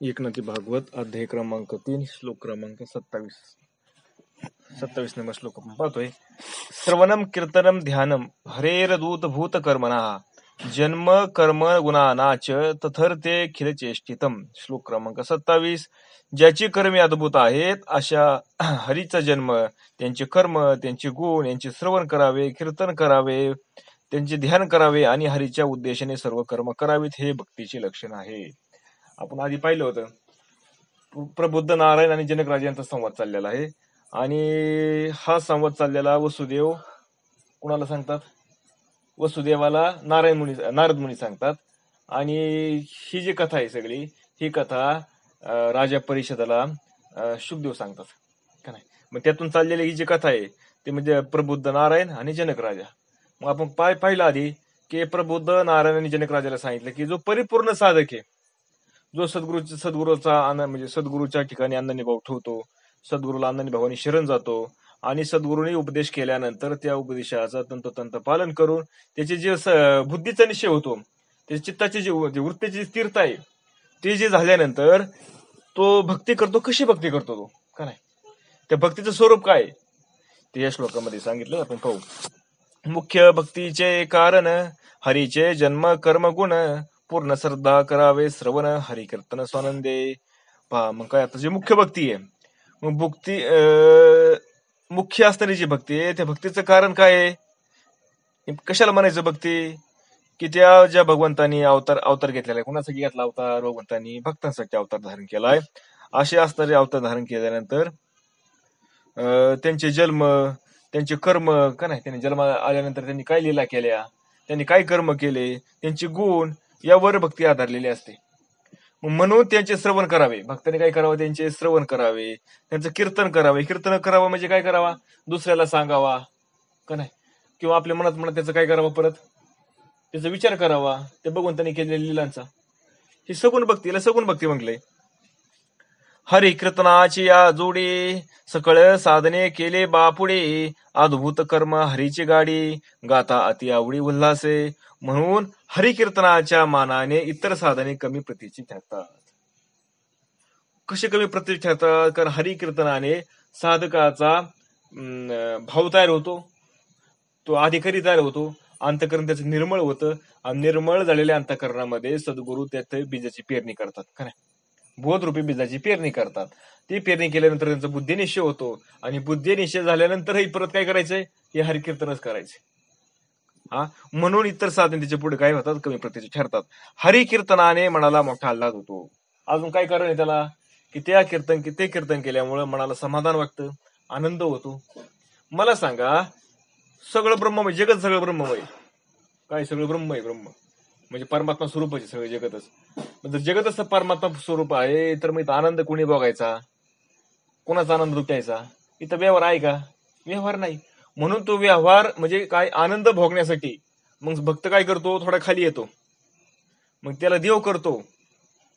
एकनाथी भागवत अध्याय क्रमांक 3 श्लोक क्रमांक 27 नंबर श्लोक आपण पाहतोय. श्रवणम कीर्तनम ध्यानम हरेरदूत भूत कर्मणा जन्म कर्म गुणानाच तथर्ते खिल चेष्टितम. श्लोक क्रमांक 27. ज्याची कर्मे अद्भुत आहेत अशा हरीचा जन्म, त्यांचे कर्म, त्यांचे गुण यांचे श्रवण करावे, कीर्तन करावे, त्यांचे ध्यान करावे आणि हरीच्या उद्देशाने सर्व कर्म करावीत, हे भक्तीचे लक्षण आहे. आपण आधी पाहिलं होतं प्रबुद्ध नारायण आणि जनकराज यांचा संवाद चाललेला आहे. आणि हा संवाद चाललेला वसुदेव कुणाला सांगतात? वसुदेवाला नारद मुनी सांगतात. आणि ही जी कथा आहे सगळी, ही कथा राजा परिषदाला शुकदेव सांगतात का नाही. मग त्यातून चाललेली ही जी कथा आहे ते म्हणजे प्रबुद्ध नारायण आणि जनक राजा. मग आपण पाहिलं आधी की प्रबुद्ध नारायण आणि जनक राजाला सांगितलं की जो परिपूर्ण साधक आहे, जो सद्गुरूचा म्हणजे सद्गुरूच्या ठिकाणी भाव ठेवतो, सद्गुरूला भावानी शरण जातो आणि सद्गुरूने उपदेश केल्यानंतर त्या उपदेशाचं तंतोतंत पालन करून त्याची जे बुद्धीचा निश्चय होतो, त्याच्या चित्ताची जी वृत्तीची जी स्थिरता आहे ते जे झाल्यानंतर तो भक्ती करतो. कशी भक्ती करतो तो का नाही, त्या भक्तीचं स्वरूप काय ते या श्लोकामध्ये सांगितलं. आपण पाहू. मुख्य भक्तीचे कारण हरीचे जन्म कर्म गुण, पूर्ण श्रद्धा करावे श्रवण हरी कीर्तन स्वानंदे. पहा मग काय, आता जी मुख्य भक्ती आहे, मग भक्ती मुख्य असणारी जी भक्ती आहे त्या भक्तीचं कारण काय आहे, कशाला म्हणायचं भक्ती? की त्या ज्या भगवंतानी अवतार घेतलेला आहे, कुणासाठी घेतला अवतार? भगवंतानी भक्तांसाठी अवतार धारण केलाय. असे असणारे अवतार धारण केल्यानंतर त्यांचे जन्म, त्यांचे कर्म का नाही, त्यांनी जन्म आल्यानंतर त्यांनी काय लीला केल्या, त्यांनी काय कर्म केले, त्यांचे गुण यावर भक्ती आधारलेली असते. म्हणून त्यांचे श्रवण करावे, भक्तांनी काय करावं? त्यांचे श्रवण करावे, त्यांचं कीर्तन करावे. कीर्तन करावं म्हणजे काय करावा? दुसऱ्याला सांगावा का नाही, किंवा आपल्या मनात त्याचं काय करावं, परत त्याचा विचार करावा ते भगवंतांनी केलेल्या लीलांचा. ही सगुण भक्ती, याला सगुण भक्ती म्हटलंय. हरी कीर्तनाची या जोडी सकळ साधने केले बापुडे, अद्भुत कर्म हरीची गाडी गाता अति आवडी उल्हासे. म्हणून हरी कीर्तनाच्या मानाने इतर साधने कमी प्रतीची ठरतात. कशी कमी प्रतीची ठरतात? कारण हरी कीर्तनाने साधकाचा भाव तयार होतो, तो अधिकारी तयार होतो, अंतकरण त्याचं निर्मळ होतं. आणि निर्मळ झालेल्या अंतकरणामध्ये सद्गुरू त्यात बीजाची पेरणी करतात का नाही, बोधरूपी बीजाची पेरणी करतात. ती पेरणी केल्यानंतर त्यांचा बुद्धिनिश्चय होतो, आणि बुद्धिनिश्चय झाल्यानंतरही परत काय करायचंय? हे हरिकीर्तनच करायचे. म्हणून इतर साधन त्याच्या पुढे काय होतात? कमी प्रतीचे ठरतात. हरिकीर्तनाने मनाला मोठा आल्हाद होतो. अजून काय कारण आहे त्याला? की ते कीर्तन केल्यामुळे मनाला समाधान वाटतं, आनंद होतो. मला सांगा, सगळं ब्रह्ममय, जगत सगळं ब्रह्ममय काय? सगळं ब्रह्ममय. ब्रह्म म्हणजे परमात्मा स्वरूपाचे सगळे जगतच. जर जगतच परमात्मा स्वरूप आहे तर मग इथं आनंद कोणी बघायचा? कोणाचा आनंद लुटायचा? इथं व्यवहार आहे का? व्यवहार नाही. म्हणून तो व्यवहार म्हणजे काय? आनंद भोगण्यासाठी मग भक्त काय करतो? थोडा खाली येतो, मग त्याला देव करतो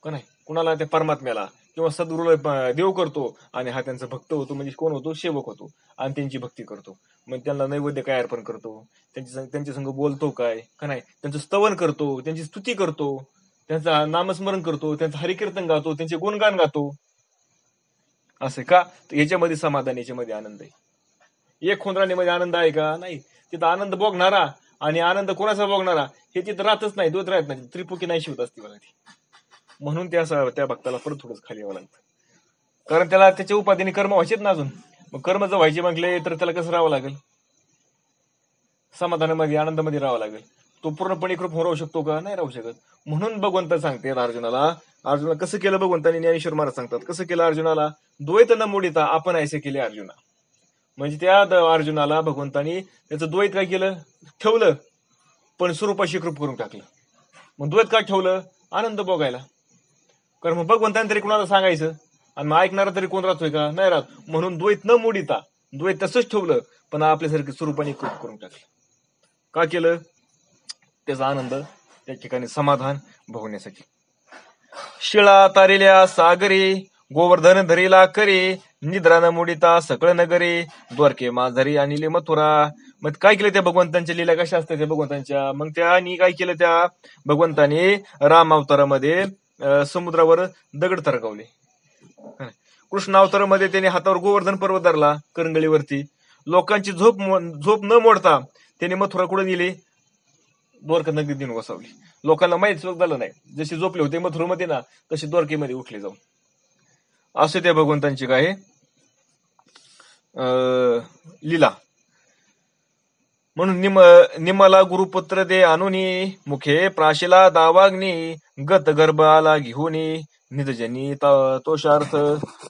का नाही, कुणाला? त्या परमात्म्याला किंवा सद्गुरूला देव करतो, आणि हा त्यांचा भक्त होतो. म्हणजे कोण होतो? सेवक होतो, आणि त्यांची भक्ती करतो. मग त्यांना नैवेद्य काय अर्पण करतो, त्यांच्या संग बोलतो काय का नाही, त्यांचं स्तवन करतो, त्यांची स्तुती करतो, त्यांचं नामस्मरण करतो, त्यांचं हरिकीर्तन गातो, त्यांचे गुणगान गातो. असे का? याच्यामध्ये समाधान, याच्यामध्ये आनंद आहे. एक खोंदराणीमध्ये आनंद आहे का? नाही. तिथं आनंद बघणारा आणि आनंद कोणाचा बघणारा हे तिथं राहतच नाही, दोत राहत नाही, त्रिपुकी नाही शिवत असते बघा ती. म्हणून त्या भक्ताला परत थोडंच खाली यावं लागतं, कारण त्याला त्याच्या उपाधीने कर्म व्हायचेत ना अजून. मग कर्म जर व्हायचे म्हटले तर त्याला कसं राहावं लागेल? समाधानामध्ये, आनंदामध्ये राहावं लागेल. तो पूर्णपणे कृप राहू शकतो का? नाही राहू शकत. म्हणून भगवंत सांगते अर्जुनाला कसं केलं भगवंतांनी? ज्ञानेश्वर महाराज सांगतात कसं केलं अर्जुनाला? द्वैत न मोडिता आपण ऐसे केले अर्जुना. म्हणजे त्या अर्जुनाला भगवंतानी त्याचं द्वैत काय केलं? ठेवलं, पण स्वरूपाशी कृप करून टाकलं. मग द्वैत का ठेवलं? आनंद बघायला. कारण मग भगवंताने तरी कुणाला सांगायचं, आणि मग ऐकणारा तरी कोण राहतोय का? नाही राहत. म्हणून द्वैत न मोडिता, द्वैत तसंच ठेवलं, पण आपल्यासारखं स्वरूपाने कृप करून टाकलं. का केलं? त्याचा आनंद, त्या ठिकाणी समाधान भोगण्यासाठी. शिळा तारिल्या सागरी, गोवर्धन धरीला करे, निद्रा न मोडिता सकळ नगरे, द्वारके माझरी आणिले मथुरा. मग काय केलं त्या भगवंतांच्या लीला? कशा असतात त्या भगवंतांच्या? मग त्यांनी काय केलं? त्या भगवंताने राम अवतारामध्ये समुद्रावर दगड तरंगवले. कृष्ण अवतारामध्ये त्याने हातावर गोवर्धन पर्वत धरला करंगळीवरती. लोकांची झोप न मोडता त्याने मथुरा कुठे नेली, द्वारका नगरीत नेऊन वसवली. लोकांना माहित झालं नाही, जसे झोपले होते मथुरामध्ये ना तसे द्वारकेमध्ये उठले जाऊन. असे त्या भगवंतांची काय लीला. म्हणून निमला गुरुपुत्र दे आणुनी, मुखे प्राशिला दावाग्नी, गत गर्भ आला घेऊनी, निधजनी तोषार्थ.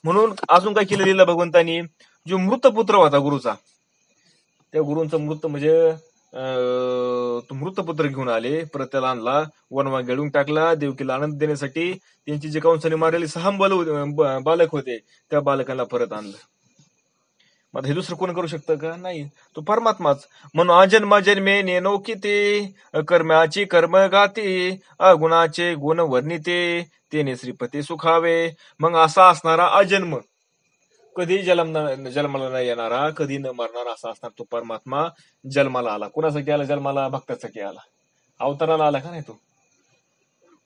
म्हणून अजून काय केलं लीला भगवंतांनी, जो मृत पुत्र होता गुरुचा, त्या गुरुंचा मृत म्हणजे तो मृतपुत्र घेऊन आले, परत त्याला आणला, वनवा गेळून टाकला देवकीला आनंद देण्यासाठी. त्यांची जे कंसाने मारलेले 6 बालक होते त्या बालकांना परत आणलं. मग हे दुसरं कोण करू शकतं का? नाही, तो परमात्माच. म्हणून अजन्मा जन्मे नेनो किती, कर्माची कर्म गाती, अगुणाचे गुण वर्णिते, तेने श्रीपती सुखावे. मग असा असणारा अजन्म, कधी जन्माला नाही येणारा, कधी न मरणारा असा असणार तो परमात्मा जन्माला आला. कुणासाठी आला जन्माला? भक्तासाठी आला, अवताराला आला का नाही तो.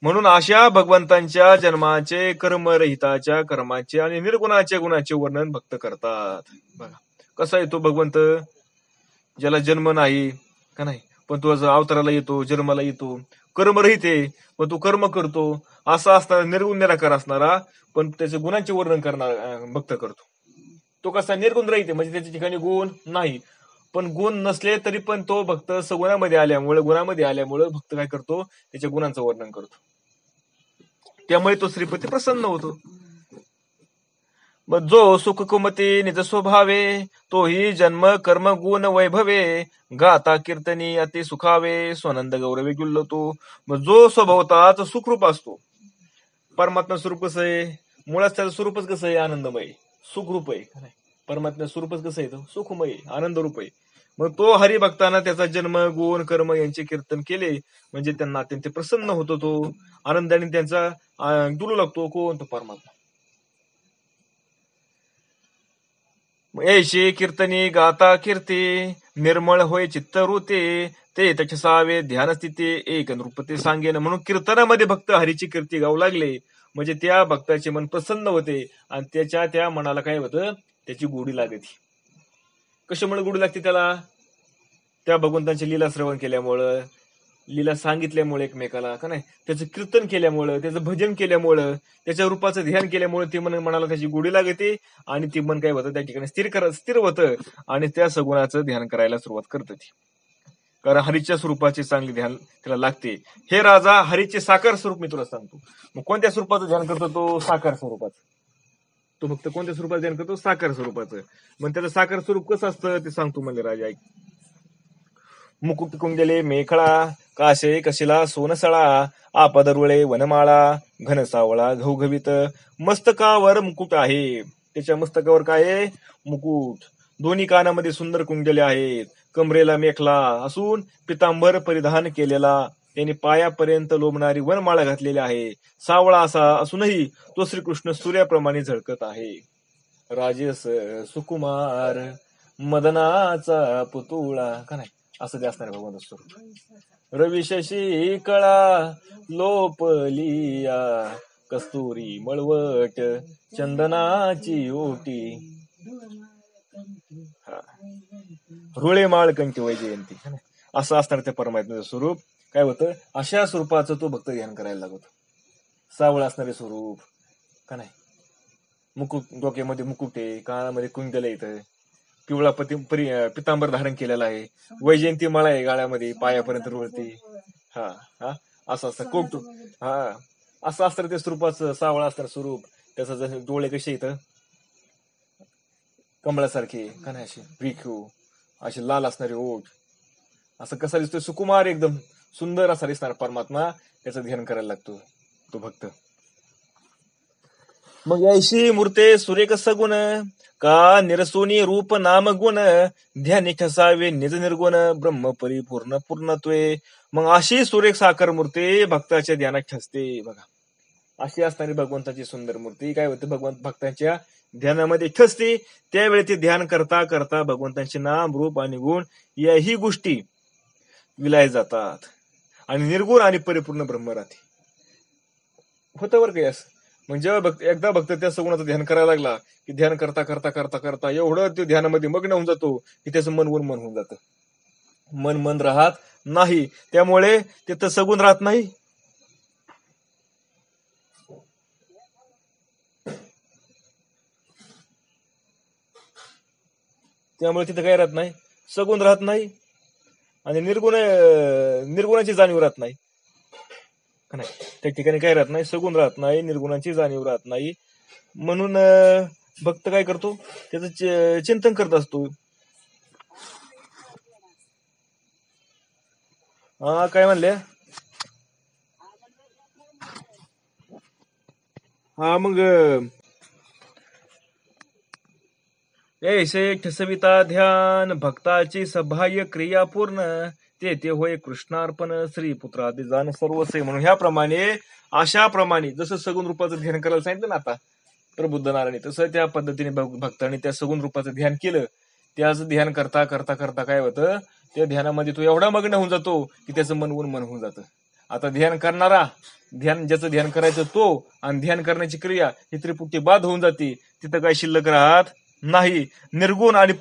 म्हणून अशा भगवंतांच्या जन्माचे, कर्मरहिताच्या कर्माचे आणि निर्गुणाच्या गुणाचे वर्णन भक्त करतात. बघा कसा येतो भगवंत, ज्याला जन्म नाही का नाही, पण तो अवताराला येतो, जन्माला येतो, कर्मरहित आहे पण तो कर्म करतो, असा असणारा निर्गुण निराकार असणारा पण त्याचे गुणांचे वर्णन करणारा भक्त करतो. तो कसा निर्गुण रहित आहे, म्हणजे त्याच्या ठिकाणी गुण नाही, पण गुण नसले तरी पण तो भक्त सगुणामध्ये आल्यामुळे भक्त काय करतो, त्याच्या गुणांचं वर्णन करतो. त्यामुळे तो श्रीपती प्रसन्न होतो. मग जो सुख कुमती निज स्वभावे, तोही जन्म कर्म गुण वैभवे, गाता कीर्तनी अति सुखावे, स्वानंद गौरवे गुल्लतो. मग जो स्वभावताच सुखरूप असतो, परमात्मा स्वरूप कसं आहे, मुळात त्याचं स्वरूपच कसं आहे, आनंदमय सुखरूप आहे. परमात्मा स्वरूपच कसं आहे, तो सुखमय आनंद रूप आहे. मग तो हरिभक्तांना त्याचा जन्म गुण कर्म यांचे कीर्तन केले म्हणजे त्यांना अत्यंत प्रसन्न होतो, तो आनंदाने त्यांचा डुलू लागतो. कोण? तो परमात्मा. ऐशी कीर्तनी गाता कीर्ती, निर्मळ होय चित्तवृत्ती, ते तक्षसावे ध्यान स्थिती, एक नृपती सांगेन. म्हणून कीर्तनामध्ये भक्त हरीची कीर्ती गाऊ लागले म्हणजे त्या भक्ताचे मन प्रसन्न होते आणि त्या मनाला काय होतं, त्याची गोडी लागते. कशामुळे गोडी लागते त्याला? त्या भगवंतांची लीला श्रवण केल्यामुळं, लीला सांगितल्यामुळे एकमेकाला का नाही, त्याचं कीर्तन केल्यामुळं, त्याचं भजन केल्यामुळं, त्याच्या रूपाचं ध्यान केल्यामुळे ते मनाला त्याची गोडी लागते आणि ती मन काय होतं, त्या ठिकाणी स्थिर होतं आणि त्या सगुणाचं ध्यान करायला सुरुवात करत ती. कारण हरीच्या स्वरूपाचे चांगले ध्यान त्याला लागते. हे राजा हरीचे साकार स्वरूप मी तुला सांगतो. मग कोणत्या स्वरूपाचं ध्यान करतो तो? साकार स्वरूपाचं. तो फक्त कोणत्या स्वरूपाचं ध्यान करतो? साकार स्वरूपाचं. मग त्याचं साकार स्वरूप कसं असतं ते सांगतो म्हणजे राजा ऐक. मुकुट कुंडले मेखळा, काशे कशिला सोनसळा, आपद रुळे वनमाळा, घन सावळा घवघवीत, मस्तकावर मुकुट आहे. त्याच्या मस्तकावर काय आहे? मुकुट. दोन्ही कानामध्ये सुंदर कुंडले आहेत, कमरेला मेखला असून पितांबर परिधान केलेला, त्यांनी पायापर्यंत लोंबणारी वनमाळा घातलेली आहे. सावळा असा असूनही तो श्रीकृष्ण सूर्याप्रमाणे झळकत आहे. राजेस सुकुमार मदनाचा पुतुळा का नाही, असं ते असणार भगवंत स्वरूप. रवी शशी कळा लोपलिया, कस्तुरी मळवट चंदनाची ओटी, रुळे माळ कंठी वैजयंती, असं असणार ते परमात्म्याचं स्वरूप. काय होतं, अशा स्वरूपाचं तो भक्त ध्यान करायला लागतो. सावळ असणारे स्वरूप का नाही, मुकुट, डोक्यामध्ये मुकुट आहे, कानामध्ये कुंडल येतं, पिवळा पितांबर धारण केलेला आहे, वैजयंती माळा आहे गाळ्यामध्ये, पायापर्यंत रुळते. असं असतं कोट. असं असतं ते स्वरूपाचं सावळा असणार स्वरूप. त्याचं जसं डोळे कसे येतं कमळासारखे का नाही, असे रेखीव, असे लाल असणारे ओठ, असं कसा दिसतोय, सुकुमार एकदम सुंदर असा दिसणार परमात्मा. त्याचं ध्यान करायला लागतो तो भक्त. मग ऐशी मूर्ते सुरेख सगुण, का निरसोनी रूप नाम गुण, ध्यानी ठसावे निज निर्गुण, ब्रह्म परिपूर्ण पूर्णत्वे. मग अशी सुरेख साकार मूर्ती भक्ताच्या ध्यानात ठसते. बघा अशी असणारी भगवंताची सुंदर मूर्ती काय होते, भगवंत भक्तांच्या ध्यानामध्ये ठसते. त्यावेळी ते ध्यान करता करता भगवंतांचे नाम रूप आणि गुण याही गोष्टी विलाय जातात आणि निर्गुण आणि परिपूर्ण ब्रह्म राहते. होतं बरं काही असं. म्हणजे एकदा भक्त त्या सगुणाचं ध्यान करायला लागला की ध्यान करता करता करता करता एवढं ते ध्यानामध्ये मग्न होऊन जातो की त्याचं मन वन मन होऊन जातं. मन मन राहत नाही, त्यामुळे तिथं सगुण राहत नाही. त्यामुळे तिथं काय राहत नाही, सगुण राहत नाही आणि निर्गुणाची जाणीव राहत नाही. त्या ठिकाणी काय राहत नाही, सगुण राहत नाही, निर्गुणाची जाणीव राहत नाही. म्हणून भक्त काय करतो, त्याचं चिंतन करत असतो. हा काय म्हणले? हा मग ऐसे ठसविता ध्यान भक्ताची सबाह्य क्रिया पूर्ण ते होय कृष्णार्पण श्री पुत्रादी जाण सर्वसे. म्हणून ह्याप्रमाणे अशा प्रमाणे जसं सगुण रूपाचं ध्यान करायला सांगितलं ना आता प्रबुद्ध नारायणी, तसं त्या पद्धतीने भक्तांनी त्या सगुण रूपाचं ध्यान केलं. त्याच ध्यान करता करता करता काय होतं, त्या ध्यानामध्ये तो एवढा मग्न होऊन जातो की त्याचं मन मन होऊन जातं. आता ध्यान करणारा, ज्याचं ध्यान करायचं तो आणि ध्यान करण्याची क्रिया ही त्रिपुटी बाद होऊन जाते. तिथं काय शिल्लक राहत नाही. निर्गुण आणि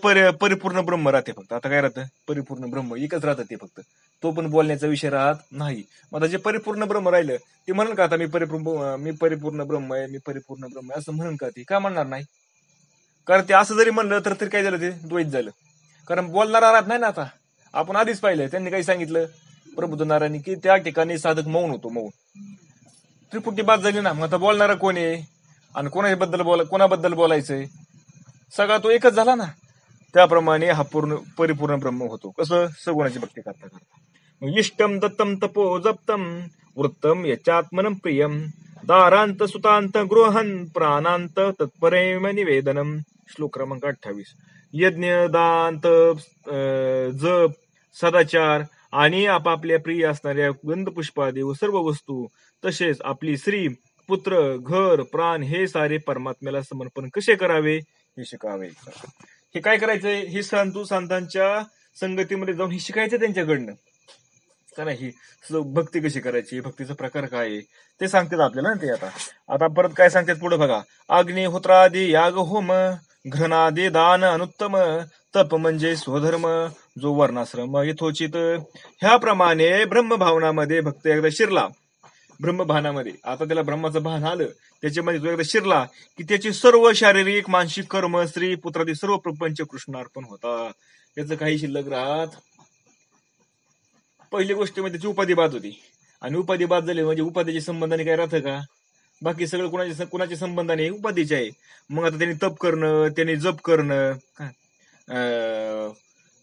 परिपूर्ण ब्रह्म राहते फक्त. आता काय राहतं, परिपूर्ण ब्रह्म एकच राहतं ते फक्त. तो पण बोलण्याचा विषय राहत नाही. मग जे परिपूर्ण ब्रह्म राहिलं ते म्हणून का आता मी परिपूर्ण ब्रह्म आहे, मी परिपूर्ण ब्रह्म आहे असं म्हणून का, ते का म्हणणार नाही? कारण ते असं जरी म्हणलं तर काय झालं, ते द्वैत झालं. कारण बोलणारा राहत नाही ना. आता आपण आधीच पाहिलं, त्यांनी काही सांगितलं प्रबुद्ध नारायणी की त्या ठिकाणी साधक मौन होतो, मौन. त्रिपुटी बाद झाली ना. मग आता बोलणारा कोण आहे आणि कोणाबद्दल बोलायचंय, सगळा तो एकच झाला ना. त्याप्रमाणे हा परिपूर्ण ब्रह्म होतो. कसं, सगुणाची भक्ती करता करता. इष्टम दत्तम तपो जप्तम वृत्तम यचात्मनम प्रियम दारांत सुतांत गृहन प्राणांत तत्परेम निवेदनम. श्लोक क्रमांक 28. यज्ञ, दान, तप, जप, सदाचार आणि आपापल्या प्रिय असणाऱ्या गंधपुष्पादी व सर्व वस्तू, तसेच आपली स्त्री, पुत्र, घर, प्राण हे सारे परमात्म्याला समर्पण कसे करावे हे शिकावे. हे काय करायचंय, हे संतांच्या संगतीमध्ये जाऊन हे शिकायचं त्यांच्याकडनं. का नाही, ही भक्ती कशी करायची, भक्तीचा प्रकार काय आहे ते सांगतात आपल्याला ना ते. आता परत काय सांगतात पुढे बघा. अग्निहोत्रादी याग होम घृणादी दान अनुत्तम तप म्हणजे स्वधर्म जो वर्णाश्रम यथोचित. ह्याप्रमाणे ब्रह्मभावनामध्ये भक्त एकदा शिरला, ब्रह्मभानामध्ये, आता त्याला ब्रह्माचं भान आलं, त्याच्यामध्ये तो एकदा शिरला की त्याची सर्व शारीरिक मानसिक कर्म स्त्री पुत्रादी सर्व प्रपंच कृष्णार्पण होतात. याचं काही शिल्लक राहत. पहिली गोष्ट म्हणजे त्याची उपाधी बाद होती, आणि उपाधी बाद झाली म्हणजे उपाधीच्या संबंधाने काय राहतं का, बाकी सगळं कुणाच्या संबंधाने उपाधीचे आहे. मग आता त्यांनी तप करणं, त्यांनी जप करणं,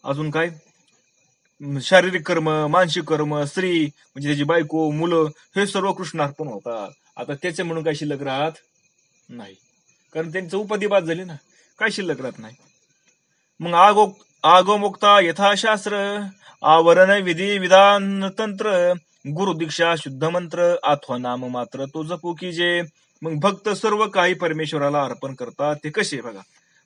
अजून काय शारीरिक कर्म, मानसिक कर्म, स्त्री म्हणजे त्याची बायको, मुलं, हे सर्व कृष्णार्पण होतात. आता त्याचे म्हणून काय शिल्लक राहत नाही, कारण त्यांचं उपाधी बाद झाली ना, काय शिल्लक राहत नाही. मग आगोमुक्ता यथाशास्त्र आवरण विधी विधान तंत्र गुरु दीक्षा शुद्ध मंत्र अथवा नाम मात्र तो जपू की जे. मग भक्त सर्व काही परमेश्वराला अर्पण करतात. ते कसे बघा,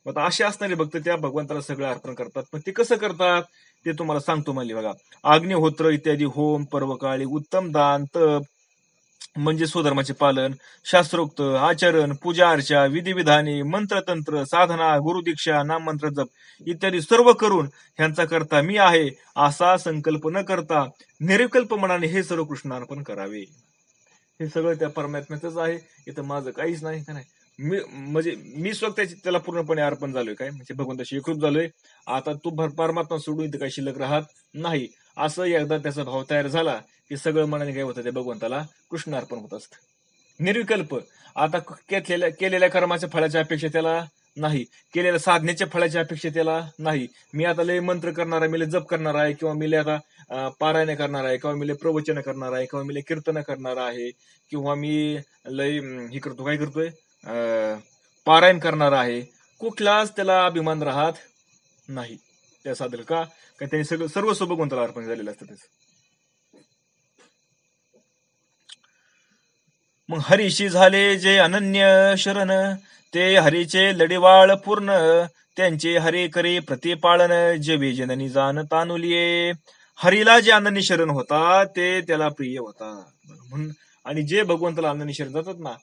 आता असे असणारे भक्त त्या भगवंताला सगळं अर्पण करतात. पण ते कसं करतात ते तुम्हाला सांगतो म्हणले बघा. अग्निहोत्र इत्यादी होम, पर्वकाळी उत्तम दान, तप म्हणजे स्वधर्माचे पालन, शास्त्रोक्त आचरण, पूजा अर्चा, विधिविधाने, मंत्रतंत्र, साधना, गुरुदीक्षा, नाम मंत्र जप इत्यादी सर्व करून ह्यांचा करता मी आहे असा संकल्प न करता निर्विकल्प मनाने हे सर्व कृष्णार्पण करावे. हे सगळं त्या परमात्म्याच आहे, इथं माझं काहीच नाही. का नाही, मी स्वतः त्याला पूर्णपणे अर्पण झालोय, काय म्हणजे भगवंताशी एकरूप झालोय. आता तू परमात्मा सोडून इथं काही शिल्लक राहत नाही. असं एकदा त्याचा भाव तयार झाला की सगळं मनाने काय होतं, ते भगवंताला कृष्ण अर्पण होत असतं. निर्विकल्प. आता केलेल्या कर्माच्या फळाच्या अपेक्षा त्याला नाही, केलेल्या साधनेच्या फळाच्या अपेक्षा त्याला नाही. मी आता लय मंत्र करणार आहे, मी लय जप करणार आहे, किंवा मी लय आता पारायण करणार आहे, किंवा मी लय प्रवचन करणार आहे, किंवा मी लय कीर्तन करणार आहे, किंवा मी लय हे करतो, काय करतोय, पारायण करणार आहे. कुठलाच त्याला अभिमान राहत नाही त्या साधल का त्यांनी सगळं सर्वस्व भगवंताला अर्पण झालेलं असतं त्याचं. मग हरीशी झाले जे अनन्य शरण ते हरीचे लढीवाळ पूर्ण त्यांचे हरे करे प्रतिपाळन जे जननी जाण तानुलिये. हरीला जे अनन्य शरण होता ते त्याला प्रिय होता. म्हणून आणि जे भगवंताला अनन्य शरण जातात ना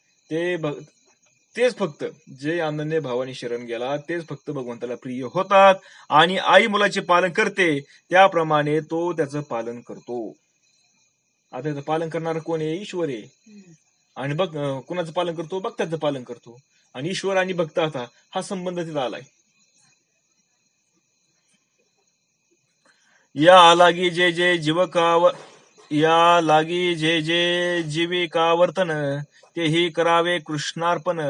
तेच फक्त जे अनन्य भावाने शरण गेला तेच फक्त भगवंताला प्रिय होतात. आणि आई मुलाचे पालन करते त्याप्रमाणे तो त्याचं पालन करतो. आता त्याचं पालन करणार कोण आहे? ईश्वर आहे. आणि कुणाचं पालन करतो? भक्ताचं पालन करतो. आणि ईश्वर आणि भक्त आता हा संबंध तिथं आलाय. या लागी जे जे जीविकावर्तन तेही करावे कृष्णार्पण.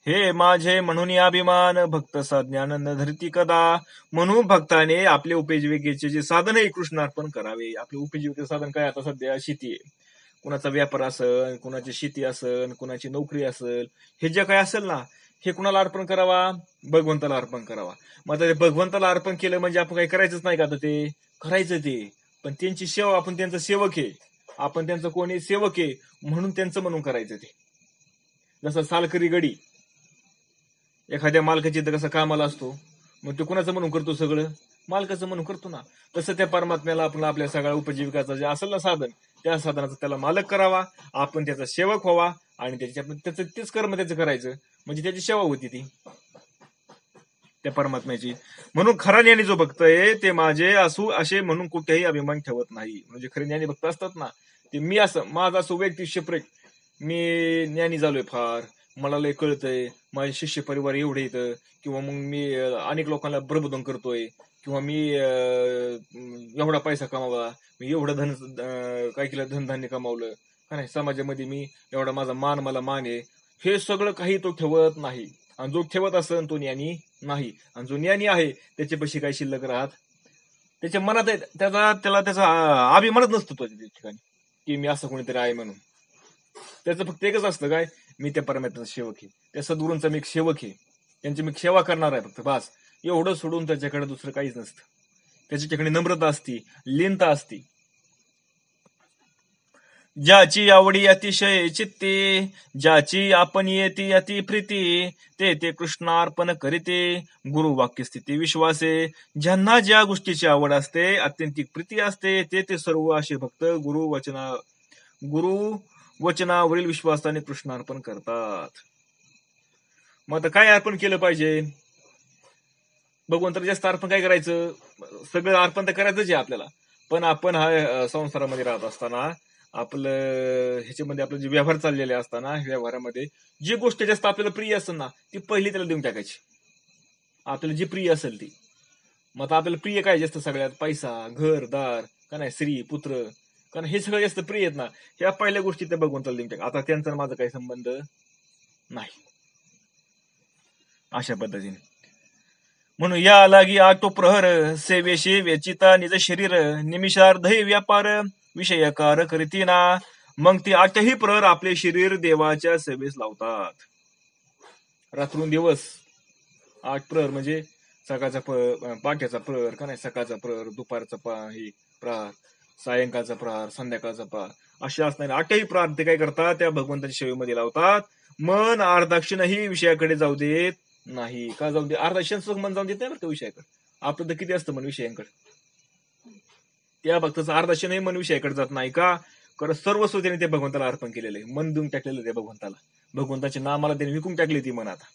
हे माझे म्हणून अभिमान भक्त ज्ञान न धरती कदा. म्हणून भक्ताने आपले उपजीविकेचे जे साधन आहे कृष्णार्पण करावे. आपले उपजीविकेचे साधन काय? आता सध्या शेती आहे. कुणाचा व्यापार असेल, कुणाची शेती असेल, कुणाची नोकरी असेल, हे जे काय असेल ना हे कुणाला अर्पण करावा? भगवंताला अर्पण करावा. मग आता भगवंताला अर्पण केलं म्हणजे आपण काही करायचंच नाही का? आता ते करायचं ते, पण त्यांची सेवा, आपण त्यांचा सेवक आहे, आपण त्यांचं कोणी सेवक आहे म्हणून त्यांचं म्हणून करायचं ते. जसं सालकरी गडी एखाद्या मालकाची तर कसं कामाला असतो, मग तो कुणाचं म्हणून करतो? सगळं मालकाचं म्हणून करतो ना. तसं त्या परमात्म्याला आपण आपल्या सगळ्या उपजीविकाचं जे असेल ना साधन, त्या साधनाचा त्याला मालक करावा, आपण त्याचा सेवक व्हावा आणि त्याचं तेच कर्म त्याचं करायचं, म्हणजे त्याची सेवा होती ती त्या परमात्म्याची. म्हणून खरा ज्ञानी जो भक्त आहे ते माझे असू असे म्हणून कुठेही अभिमान ठेवत नाही. म्हणजे खरे ज्ञानी भक्त असतात ना ते मी असं, माझा असो व्यक्ती सेपरेट, मी ज्ञानी झालोय फार, मला लय कळतंय, माझे शिष्य परिवार एवढे येतं, किंवा मग मी अनेक लोकांना प्रबोधन करतोय, किंवा मी एवढा पैसा कमावला, मी एवढं काय केलं, धनधान्य कमावलं का नाही, समाजामध्ये मी एवढा, माझा मला मान आहे, हे सगळं काही तो ठेवत नाही. आणि जो ठेवत असेल तो ज्ञानी नाही. आणि जो ज्ञानी आहे त्याच्यापाशी काही शिल्लक राहत त्याच्या मनात त्याचा अभिमानच नसतो तो त्या ठिकाणी की मी असं कोणीतरी आहे म्हणून. त्याचं फक्त एकच असतं काय, मी त्या परमात्म्याचा सेवक आहे, त्या सद्गुरूंचा मी सेवक आहे, त्यांची मी सेवा करणार आहे फक्त, बस एवढं सोडून त्याच्याकडे दुसरं काहीच नसतं. त्याच्याकडे नम्रता असती, लीनता असती. ज्याची आवडी अतिशय चित्ते, ज्याची आपण येती अति प्रीती, ते कृष्णार्पण करीते, गुरु वाक्य स्थिती विश्वासे. ज्यांना ज्या गोष्टीची आवड असते, अत्यंतिक प्रीती असते, ते सर्व असे भक्त गुरु वचनावरील विश्वासाने कृष्णार्पण करतात. मग आता काय अर्पण केलं पाहिजे? भगवंताला जास्त अर्पण काय करायचं? सगळं अर्पण तर करायचंच आहे आपल्याला, पण आपण हा संसारामध्ये राहत असताना आपलं ह्याच्यामध्ये आपलं जे व्यवहार चाललेले असताना व्यवहारामध्ये जी गोष्ट जास्त आपल्याला प्रिय असेल ना ती पहिली त्याला देऊन टाकायची, आपल्याला जी प्रिय असेल ती. मग आपल्याला प्रिय काय जास्त? सगळ्यात पैसा, घर दार का नाही, स्त्री पुत्र का नाही, हे सगळं जास्त प्रिय आहेत ना, ह्या पहिल्या गोष्टी त्या भगवंताला देऊन टाक. आता त्यांचा माझा काही संबंध नाही, अशा पद्धतीने. म्हणून या लागी आटो प्रहर, सेवेशी वेचिता निज शरीर, निमिषार्धही व्यापार विषयकार करीती ना. मग ती 8ही प्रहर आपले शरीर देवाच्या सेवेस लावतात. रात्रून दिवस 8 प्रहर म्हणजे सकाळचा पाट्याचा प्रहर का नाही, सकाळचा प्रहर, दुपारचा प्रहार, सायंकाळचा प्रहार, संध्याकाळचा प्रहार, असे असणारे 8ही प्रहार ते काय करतात? त्या भगवंताच्या सेवेमध्ये लावतात. मन अर्धाक्षणही विषयाकडे जाऊ देत नाही. का जाऊ दे? अर्धाक्षण मन जाऊन देत नाही बरं का विषयाकडे. आपलं तर किती असतं मन विषयांकडे, त्या भक्ताचं अर्धाक्षणही मन विषयाकडे जात नाही. का? कारण सर्वस्व त्याने ते भगवंताला अर्पण केलेलं आहे, मन देऊन टाकलेलं त्या भगवंताला, भगवंताच्या नामाला त्याने विकून टाकली ती मन आता.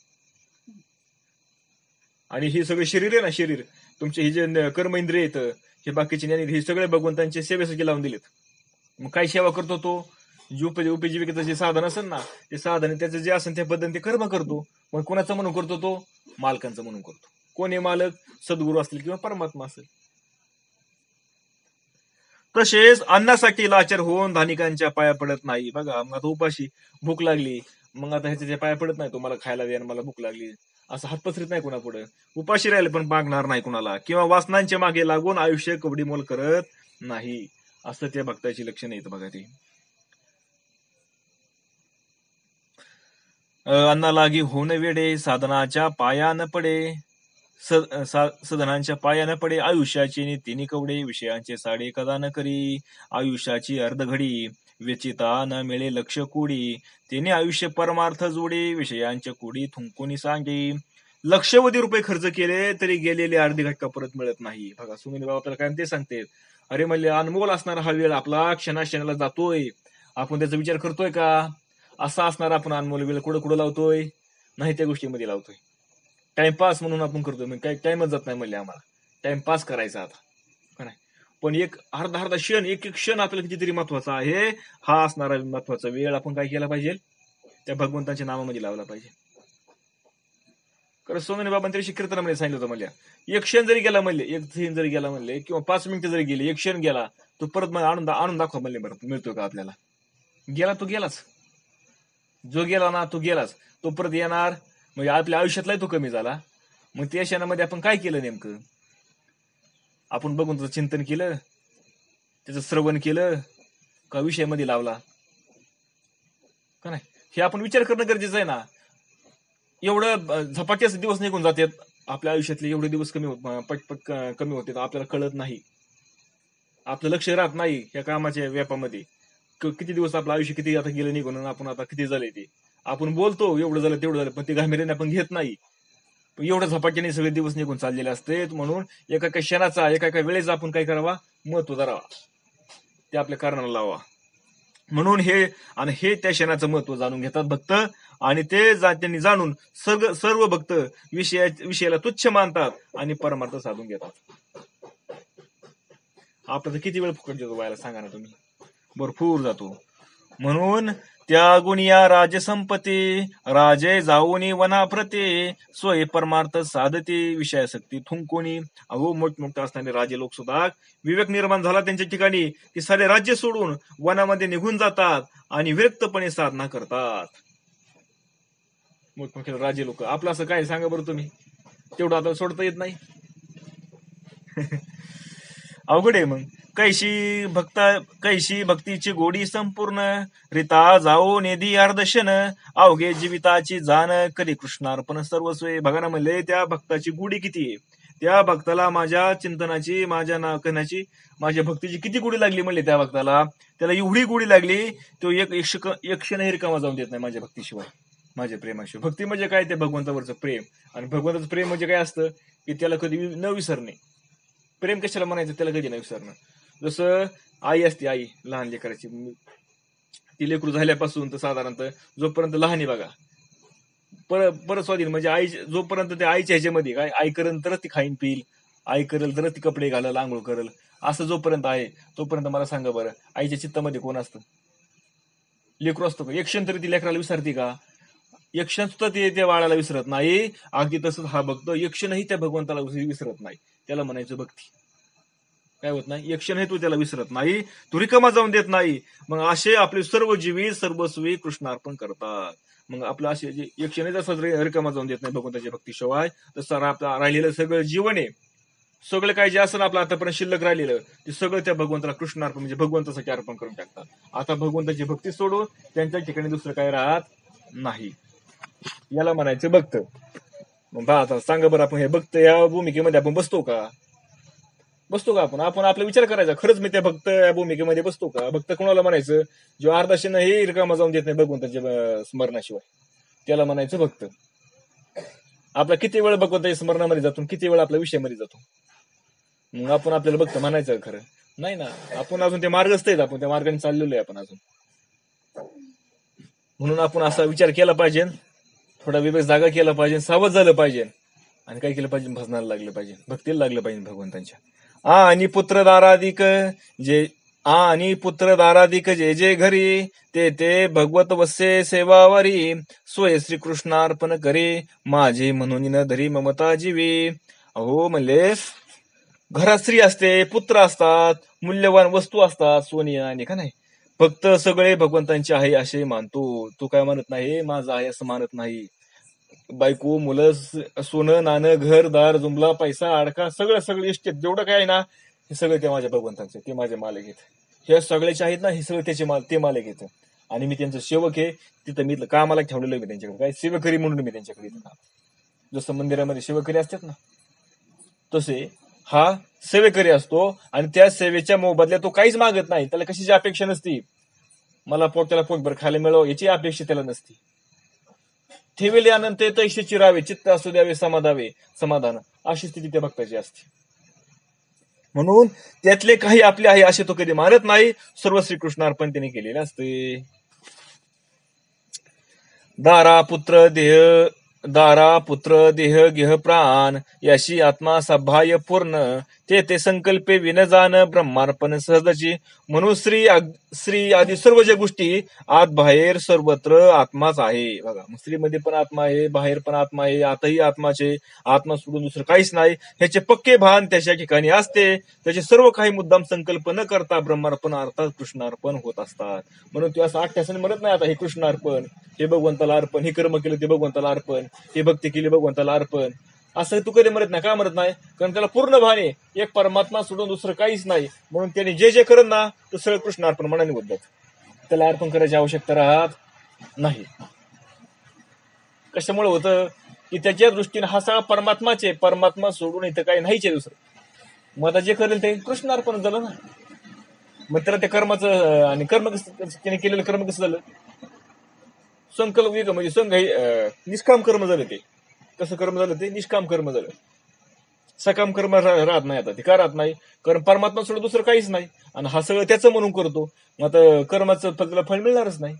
आणि हे सगळे शरीर आहे ना, शरीर तुमचे हे जे कर्म इंद्रिय येतं, हे बाकीचे ज्ञानी, हे सगळे भगवंतांच्या सेवेसाठी लावून दिलेत. मग काय सेवा करतो तो? जे उपजीविकेचं जे साधन असेल ना ते साधन, त्याचं जे असेल त्या पद्धतीने कर्म करतो. मग कोणाचं म्हणून करतो तो? मालकांचं म्हणून करतो. कोण आहे मालक? सद्गुरू असतील किंवा परमात्मा असेल. तसेच अन्नासाठी लाचार होऊन धानिकांच्या पाया पडत नाही. बघा, मग आता उपाशी भूक लागली, मग आता ह्याच्या पाया पडत नाही, तो मला खायला द्या, मला भूक लागली असं हात पसरीत नाही कोणा पुढे. उपाशी राहिले पण मागणार नाही कुणाला, किंवा वासनांच्या मागे लागून आयुष्य कवडी मोल करत नाही. असं त्या भक्ताची लक्षणं येतं बघा ती. अन्ना लागी होऊन वेडे, साधनाच्या पाया न पडे, सदनांच्या पाया न पडे, आयुष्याची तिन्ही कवडे, विषयांचे साडे कदा न करी, आयुष्याची अर्धघडी व्यचिता न मिळे लक्ष कोडी, तिने आयुष्य परमार्थ जोडे, विषयांच्या कोडी थुंकुनी सांगे. लक्षवधी रुपये खर्च केले तरी गेलेले अर्धी घटका परत मिळत नाही. बघा, सुमित बाबा आपल्याला काय ते सांगते, अरे म्हणले अनमोल असणारा हा वेळ आपला क्षणाक्षणाला जातोय, आपण त्याचा विचार करतोय का? असा असणार आपण अनमोल वेळ कुठं कुठं लावतोय? नाही त्या गोष्टीमध्ये लावतोय. टाइमपास म्हणून आपण करतोय, म्हणजे काही टाइमच जात नाही म्हणले आम्हाला, टाइमपास करायचा आता का नाही. पण एक अर्धा क्षण, एक एक क्षण आपल्याला कितीतरी महत्वाचा आहे. हा असणारा महत्वाचा वेळ आपण काय केला पाहिजे? त्या भगवंताच्या नामामध्ये लावला पाहिजे. कारण सोनवणे बाबांनी तरी कीर्तनामध्ये सांगितलं होतं म्हणल्या, एक क्षण जरी गेला म्हणले, एक सीन जरी गेला म्हणले, किंवा 5 मिनिटं जरी गेली, एक क्षण गेला, तो परत आणून दाखवा म्हणले, बरं मिळतोय का आपल्याला? गेला तो गेलाच, जो गेला ना तो गेलाच, तो परत येणार. म्हणजे आपल्या आयुष्यातलाही तो कमी झाला. मग त्या क्षणामध्ये आपण काय केलं नेमकं? आपण बघून त्याचं चिंतन केलं, त्याचं श्रवण केलं का विषयामध्ये लावला का नाही, हे आपण विचार करणं गरजेचं आहे ना. एवढं झपाट्याचे दिवस निघून जातात आपल्या आयुष्यातले, एवढे दिवस पटपट कमी होते, आपल्याला कळत नाही, आपलं लक्ष राहत नाही या कामाच्या व्यापामध्ये. किती दिवस आपलं आयुष्य किती आता गेलं निघून, आपण आता किती झालंय ते आपण बोलतो, एवढं झालं तेवढं झालं, पण ते गांभीर्याने आपण घेत नाही. पण एवढ्या झपाट्याने सगळे दिवस निघून चाललेले असते. म्हणून एका एका क्षणाचा, एका एका वेळेचा आपण काय करावा? महत्व धरावा, ते आपल्या कारणाला लावा. म्हणून हे त्या क्षणाचं महत्व जाणून घेतात भक्त, आणि ते त्यांनी जाणून सर्व भक्त विषयाला तुच्छ मानतात आणि परमार्थ साधून घेतात. आपला तर किती वेळ फुकट जातो व्हायला सांगा ना तुम्ही? भरपूर जातो. म्हणून त्या गुणिया राजसंपत्ती राजे जाऊनी वनाप्रते स्वय परमार्थ साधते विषयासक्ती थुंकोणी. अहो मोठमोठे असणारे राजे लोक सुद्धा विवेक निर्माण झाला त्यांच्या ठिकाणी की सारे राज्य सोडून वनामध्ये निघून जातात आणि विरक्तपणे साधना करतात. मोठमोठे राजे लोक. आपलं असं काय सांगा बरं तुम्ही? तेवढं आता सोडता येत नाही. अवघड आहे. मग कैशी भक्तीची गोडी संपूर्ण रिता जाओ नेदी अर्दशन अवघे जीविताची जाण करी कृष्णार्पण सर्वस्वे. भगवान म्हणले त्या भक्ताची गोडी किती आहे, त्या भक्ताला माझ्या चिंतनाची, माझ्या नाकनाची, माझ्या भक्तीची किती गोडी लागली म्हणले. त्या भक्ताला त्याला एवढी गोडी लागली, तो एक क्षणही रिकामा जाऊन देत नाही माझ्या भक्तीशिवाय, माझ्या प्रेमाशिवाय. भक्ती म्हणजे काय? ते भगवंतावरचं प्रेम. आणि भगवंताचं प्रेम म्हणजे काय असतं की त्याला कधी न विसरणे. प्रेम कशाला म्हणायचं? त्याला कधी नाही विसरणं. जसं आई असते, आई लहान लेकराची, ती लेकरू झाल्यापासून तर साधारणतः जोपर्यंत लहान आहे बघा, परत स्वाधीन म्हणजे आई, जोपर्यंत ते आईच्या ह्याच्यामध्ये काय आई करेल तरच ती खाईन पिईल, आई करेल तरच ती कपडे घालेल, आंघोळ करेल, असं जोपर्यंत आहे तोपर्यंत मला सांगा बरं, आईच्या चित्तामध्ये कोण असतं? लेकरू असतो का? एक क्षण तरी ती लेकराला विसरते का? एक क्षण सुद्धा ते त्या बाळाला विसरत नाही. अगदी तसंच हा भक्त एक क्षणही त्या भगवंताला विसरत नाही. त्याला म्हणायचं भक्ती. काय होत नाही? एक क्षणही तू त्याला विसरत नाही, तू रिकामा जाऊन देत नाही. मग असे आपले सर्व जीवी सर्वस्वी कृष्णार्पण करतात. मग आपलं असे एक क्षणही जसं रिकामा जाऊन देत नाही भगवंताच्या भक्तीशिवाय, तसं आपलं राहिलेलं सगळं जीवन आहे, सगळं काय जे असं आपलं आतापर्यंत शिल्लक राहिलेलं ते सगळं त्या भगवंताला कृष्णार्पण म्हणजे भगवंतासाठी अर्पण करून टाकतात. आता भगवंताची भक्ती सोडून त्यांच्या ठिकाणी दुसरं काय राहत नाही. याला म्हणायचं भक्त. मग आता सांगा बरं, आपण हे भक्त या भूमिकेमध्ये आपण बसतो का? आपण आपला विचार करायचा, खरंच मी त्या भक्त या भूमिकेमध्ये बसतो का? भक्त कोणाला म्हणायचं? जो अर्धाशी नाही रिकामा जाऊन देत नाही भगवंताच्या स्मरणाशिवाय, त्याला म्हणायचं भक्त. आपला किती वेळ भगवंताच्या स्मरणामध्ये जातो, किती वेळ आपल्या विषयामध्ये जातो, मग आपण आपल्याला भक्त म्हणायचं खरं नाही ना. आपण अजून ते मार्गस्थ आहेत, आपण त्या मार्गाने चाललेलो आहे आपण अजून. म्हणून आपण असा विचार केला पाहिजे, थोडा विवेक जागा केला पाहिजे, सावध झालं पाहिजे, आणि काय केलं पाहिजे? भजनाला लागलं पाहिजे, भक्तीला लागलं पाहिजे भगवंतांच्या. आणि पुत्र दाराधिक जे जे घरी ते भगवत वसे सेवावरी स्वय श्रीकृष्णार्पण करे माझे म्हणून न धरी ममता जीवी. अहो म्हणले घरात स्त्री असते, पुत्र असतात, मूल्यवान वस्तू असतात, सोनी आणि का नाही, फक्त सगळे भगवंतांचे आहे असे मानतो. तो काय मानत नाही माझं आहे असं मानत नाही. बायको, मुलं, सोनं नाणं, घर दार, जुमला, पैसा, अडका, सगळं इष्टेट जेवढं काय आहे ना, हे सगळे ते माझ्या भगवंतांचे, ते माझे मालक आहेत. हे सगळ्याचे आहेत ना, हे सगळे ते मालक आहेत. आणि मी त्यांचं सेवक आहे. तिथं मी कामाला ठेवलेलं आहे मी त्यांच्याकडे, काय सेवकरी म्हणून मी त्यांच्याकडे. जसं मंदिरामध्ये सेवकरी असतात ना, तसे हा सेवेकरी असतो. आणि त्या सेवेच्या मोबदल्यात तो काहीच मागत नाही. त्याला कशाची अपेक्षा नसती, मला त्याला पोटभर खायला मिळावं याची अपेक्षा त्याला नसती. ठेवेले अनंत तैसे चिरावे, चित्त असू द्यावे समाधान, अशी स्थिती त्या भक्ताची असते. म्हणून त्यातले काही आपले आहे असे तो कधी मानत नाही. सर्व श्रीकृष्णार्पण त्यांनी केलेले असते. दारा पुत्र देह गेह प्राण याशी आत्मा सभाय पूर्ण ते संकल्पे विनजान ब्रह्मार्पण सहजची. म्हणून श्री आदी सर्व ज्या गोष्टी आत बाहेर सर्वत्र आत्माच आहे. बघा, स्त्रीमध्ये पण आत्मा आहे, बाहेर पण आत्मा आहे, आतही आत्माचे, आत्मा सोडून दुसरं काहीच नाही. ह्याचे पक्के भान त्याच्या ठिकाणी असते. त्याचे सर्व काही मुद्दाम संकल्प न करता ब्रह्मार्पण अर्थात कृष्णार्पण होत असतात. म्हणून ते असं आठ्यासाने म्हणत नाही आता हे कृष्णार्पण, हे भगवंताला अर्पण, हे कर्म केलं ते भगवंताला अर्पण, हे भक्ती केली भगवंताला अर्पण, असं तू कधी म्हणत नाही. का म्हणत नाही? कारण त्याला पूर्ण भान आहे, एक परमात्मा सोडून दुसरं काहीच नाही. म्हणून त्याने जे जे करत ना तो सगळं कृष्ण अर्पण मनाने होत जात. त्याला अर्पण करायची आवश्यकता राहत नाही. कशामुळे होतं की त्याच्या दृष्टीने हा सगळा परमात्माचे, परमात्मा सोडून इथं काही नाहीच आहे दुसरं. मग आता जे करेल ते कृष्ण अर्पण झालं ना. मग त्याला त्या कर्माचं आणि कर्म त्याने केलेलं कर्म कसं झालं? संकल्प वेग म्हणजे संघ निष्काम कर्म झालं. ते कसं कर्म झालं? ते निष्काम कर्म झालं. सकाम कर्म राहत नाही. आता ते का राहत नाही? कारण परमात्मा सोडून दुसरं काहीच नाही आणि हा सगळं त्याचं म्हणून करतो. मग आता कर्माचं त्याला फळ मिळणारच नाही.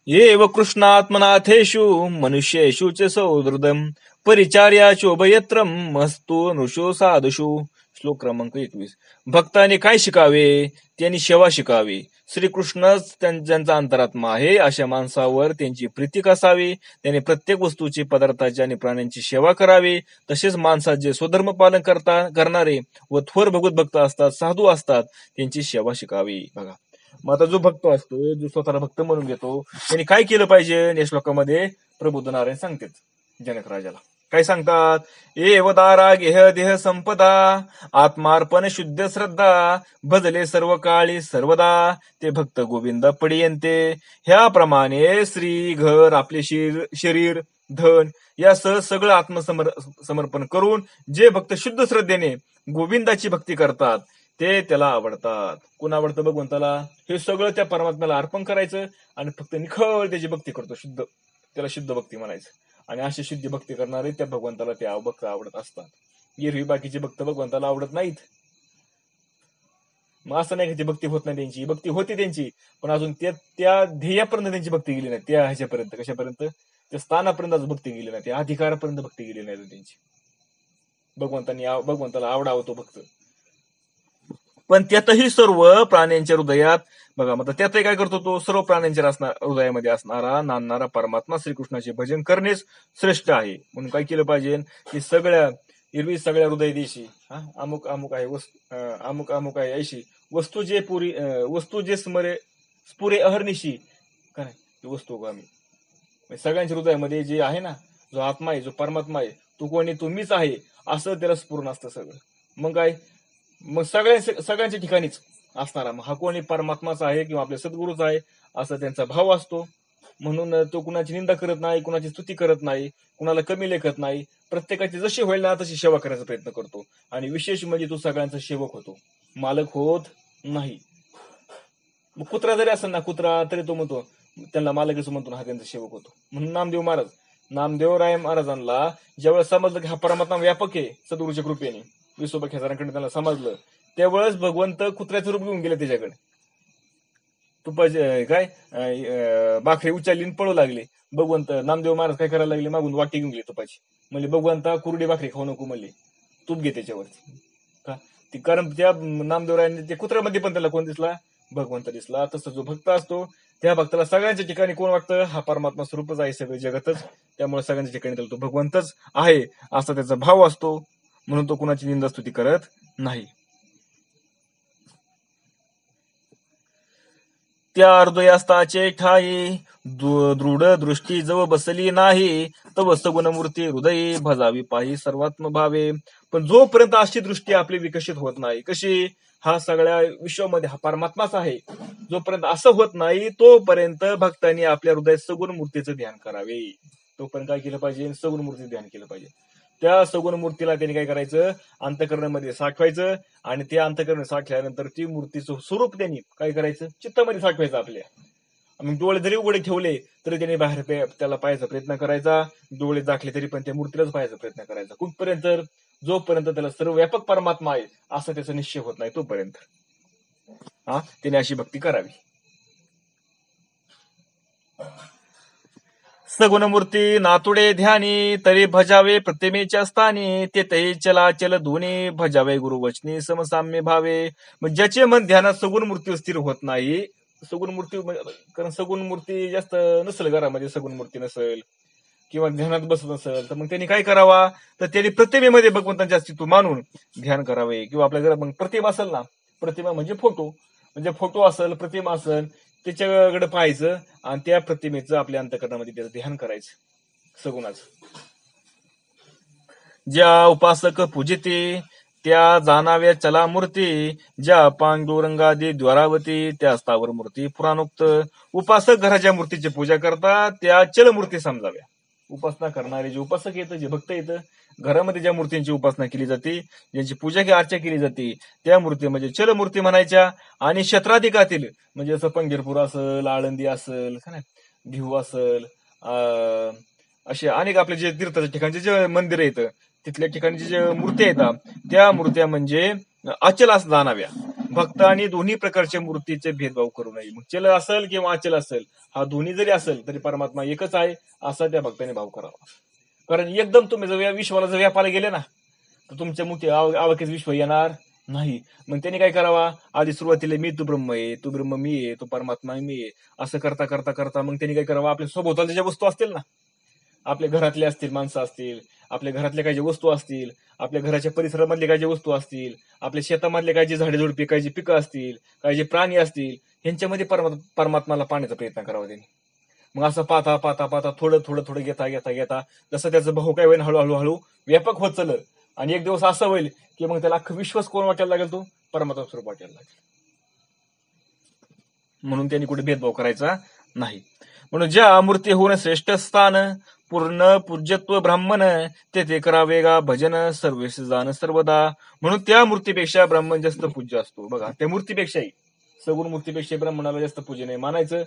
ये व कृष्णात्मनाथेषु मनुष्येषु च सौहृदम परिचार्याचोभयत्रम मस्तु नृषो साधुषु. श्लोक क्रमांक 21. भक्तांनी काय शिकावे? त्यांनी सेवा शिकावी. श्रीकृष्णच ज्यांचा अंतरात्मा आहे अशा माणसावर त्यांची प्रीती कसावी. त्यांनी प्रत्येक वस्तूची, पदार्थाची आणि प्राण्यांची सेवा करावी. तसेच माणसात जे स्वधर्म पालन करणारे व थोर भगवत भक्त असतात, साधू असतात, त्यांची सेवा शिकावी. बघा, मग आता जो भक्त असतो, जो स्वतःला भक्त म्हणून घेतो, त्यांनी काय केलं पाहिजे? या श्लोकामध्ये प्रबोध नारायण सांगतात जनक राजाला. काय सांगतात? एव दारा गेह देह संपदा आत्मार्पण शुद्ध श्रद्धा भजले सर्व काळी सर्वदा ते भक्त गोविंद पडियंते. ह्याप्रमाणे श्री, घर, आपले शरीर, धन यासह सगळं आत्मसमर्पण करून जे भक्त शुद्ध श्रद्धेने गोविंदाची भक्ती करतात ते त्याला आवडतात. कोण आवडतं? भगवंताला. हे सगळं त्या परमात्म्याला अर्पण करायचं आणि फक्त निखळ त्याची भक्ती करतो शुद्ध, त्याला शुद्ध भक्ती म्हणायचं. आणि अशी शुद्ध भक्ती करणारे त्या भगवंताला ते भक्त आवडत असतात. गिरवी बाकीचे भक्त भगवंताला आवडत नाहीत. मग असं नाही की ती भक्ती होत नाही, त्यांची भक्ती होती त्यांची, पण अजून त्या ध्येयापर्यंत त्यांची भक्ती गेली नाही. त्या ह्याच्यापर्यंत, कशापर्यंत? त्या स्थानापर्यंत अजून भक्ती गेली नाही, त्या अधिकारापर्यंत भक्ती गेली नाही अजून त्यांची. भगवंताला आवडावं तो भक्त. पण त्यातही सर्व प्राण्यांच्या हृदयात, बघा मग त्यातही काय करतो तो? सर्व प्राण्यांच्या हृदयामध्ये असणारा नांदणारा परमात्मा श्रीकृष्णाचे भजन करणेच श्रेष्ठ आहे. म्हणून काय केलं पाहिजे की एरवी सगळ्या हृदय देशी अमुक अमुक आहे, अमुक अमुक आहे ऐशी वस्तू जे स्पुरे अहर्निशी का नाही वस्तू आम्ही सगळ्यांच्या हृदयामध्ये जे आहे ना, जो आत्मा आहे, जो परमात्मा आहे, तो कोणी? तुम्हीच आहे असं त्याला स्फुरण असतं सगळं. मग काय? मग सगळ्यांच्या ठिकाणीच असणारा हा कोणी? परमात्माचा आहे किंवा आपल्या सद्गुरूचा आहे असं त्यांचा भाव असतो. म्हणून तो कुणाची निंदा करत नाही, कुणाची स्तुती करत नाही, कुणाला कमी लेखत नाही. प्रत्येकाची जशी होईल ना तशी सेवा करायचा प्रयत्न करतो. आणि विशेष म्हणजे तो सगळ्यांचा सेवक होतो, मालक होत नाही. मग कुत्रा जरी असेल ना, कुत्रा तरी तो म्हणतो, त्यांना मालकच म्हणतो, हा त्यांचा सेवक होतो. म्हणून नामदेवराय महाराजांना ज्यावेळेस समजलं की हा परमात्मा व्यापक आहे सद्गुरूच्या कृपेने, विसोबा खेसारांकडे त्यांना समजलं, त्यावेळेस भगवंत कुत्र्याचं रूप घेऊन गेले त्याच्याकडे. तुपाचे भाकरी उचलली पळू लागले. भगवंत नामदेव महाराज काय करायला लागले? मागून वाटी घेऊन गेले तुपाची. म्हणजे भगवंता कुरडी भाकरी खाऊ नको म्हणले, तूप घे त्याच्यावरती. का? ती कारण त्या नामदेवरायांनी त्या कुत्र्यामध्ये पण त्याला कोण दिसला? भगवंत दिसला. तसं जो भक्त असतो त्या भक्ताला सगळ्यांच्या ठिकाणी कोण वाटतं? हा परमात्मा स्वरूपच आहे सगळे जगतच, त्यामुळे सगळ्यांच्या ठिकाणी त्याला तो भगवंतच आहे असा त्याचा भाव असतो. म्हणून तो कुणाची निंदा स्तुती करत नाही. त्या हृदयास्ताचे ठाई दृढ दृष्टी जव बसली नाही तव सगुणमूर्ती हृदयी भजावी पाही सर्वात्म भावे. पण जोपर्यंत अशी दृष्टी आपली विकसित होत नाही, कशी? हा सगळ्या विश्वामध्ये हा परमात्माच आहे, जोपर्यंत असं होत नाही तोपर्यंत भक्तांनी आपल्या हृदयात सगुण मूर्तीचं ध्यान करावे. तोपर्यंत काय केलं पाहिजे? सगुण मूर्तीचं ध्यान केलं पाहिजे. त्या सगुण मूर्तीला त्यांनी काय करायचं? अंतःकरणामध्ये साठवायचं. आणि त्या अंतःकरण साठल्यानंतर ती मूर्तीचं स्वरूप त्यांनी काय करायचं? चित्तामध्ये साठवायचं आपल्या. मग डोळे जरी उघडे ठेवले तरी त्याने बाहेर त्याला पाहायचा प्रयत्न करायचा, डोळे दाखले तरी पण त्या मूर्तीलाच पाहायचा प्रयत्न करायचा. कुठपर्यंत? जोपर्यंत त्याला सर्व व्यापक परमात्मा आहे असं त्याचा निश्चय होत नाही तोपर्यंत त्याने अशी भक्ती करावी. सगुण मूर्ती नातुडे ध्यानी, तरी भजावे प्रतिमेच्या स्थानी, ते तै चलाचल दोन्ही, भजावे गुरुवचनी समसाम्य भावे. मग ज्याचे मन ध्यानात सगुण मूर्ती स्थिर होत नाही, सगुण मूर्ती कारण सगुण मूर्ती जास्त नसेल घरामध्ये, सगुण मूर्ती नसेल किंवा ध्यानात बसत नसेल, तर मग त्यांनी काय करावा, तर त्यांनी प्रतिमेमध्ये भगवंतांचे अस्तित्व मानून ध्यान करावे. किंवा आपल्या घरात मग प्रतिमा असेल ना, प्रतिमा म्हणजे फोटो, म्हणजे फोटो असेल, प्रतिमा असेल, त्याच्याकडे पाहायचं आणि त्या प्रतिमेचं आपल्या अंतःकरणामध्ये त्याचं ध्यान करायचं सगुणाचं. ज्या उपासक पूजिते त्या जाणाव्या चला मूर्ती, ज्या पांडुरंगादी द्वारावती त्या स्थावर मूर्ती पुराणोक्त. उपासक घराच्या मूर्तीची पूजा करतात त्या चल मूर्ती समजाव्या. उपासना करणारे जे उपासक येतं, जे भक्त येतं, घरामध्ये ज्या मूर्तींची उपासना केली जाते, ज्यांची पूजा की अर्चा केली जाते, त्या मूर्ती म्हणजे चल मूर्ती म्हणायच्या. आणि क्षेत्राधिकातील म्हणजे जसं पंढरपूर असेल, आळंदी असेल, भिव असेल, असे अनेक आपले जे तीर्थाच्या ठिकाणचे जे मंदिर येतं तिथल्या ठिकाणी जे मूर्त्या येतात त्या मूर्त्या म्हणजे अचल असं जाणाव्या. भक्त आणि दोन्ही प्रकारच्या मूर्तीचे भेदभाव करू नये. मग चल असेल किंवा अचल असेल, हा दोन्ही जरी असेल तरी परमात्मा एकच आहे असा त्या भक्ताने भाव करावा. कारण एकदम तुम्ही जर विश्वाला जर व्यापाला गेले ना तर तुमच्या मुठी आवाक्याच विश्व येणार नाही. मग त्यांनी काय करावा, आधी सुरुवातीला मी तू ब्रह्म आहे, तू ब्रह्म मी आहे, तू परमात्मा मी आहे असं करता करता करता मग त्यांनी काय करावं, आपल्या सभोवतालच्या ज्या वस्तू असतील ना, आपल्या घरातले असतील, माणसं असतील, आपल्या घरातल्या काही ज्या वस्तू असतील, आपल्या घराच्या परिसरामधले काही ज्या वस्तू असतील, आपल्या शेतामधले काही जे झाडे झुडपे, काही जे पिकं असतील, काही जे प्राणी असतील, यांच्यामध्ये परमात्माला पाहण्याचा प्रयत्न करावा त्यांनी. मग असं पाहता पाहता पाहता थोडं थोडं थोडं घेता घेता घेता जसं त्याचं भाऊ काय होईल हळूहळू हळू व्यापक होत चाललं. आणि एक दिवस असं होईल की मग त्याला अख्खं विश्वास कोण वाटायला लागेल, तो परमात्मा स्वरूप वाटायला लागेल. म्हणून त्यांनी कुठे भेदभाव करायचा नाही. म्हणून ज्या मूर्ती होऊन श्रेष्ठ स्थान, पूर्ण पूज्यत्व ब्राह्मण, तेथे करावे गा भजन सर्वेश जाण सर्वदा. म्हणून त्या मूर्तीपेक्षा ब्राह्मण जास्त पूज्य असतो. बघा, त्या मूर्तीपेक्षाही, सगुण मूर्तीपेक्षा ब्राह्मणाला जास्त पूजन मानायचं,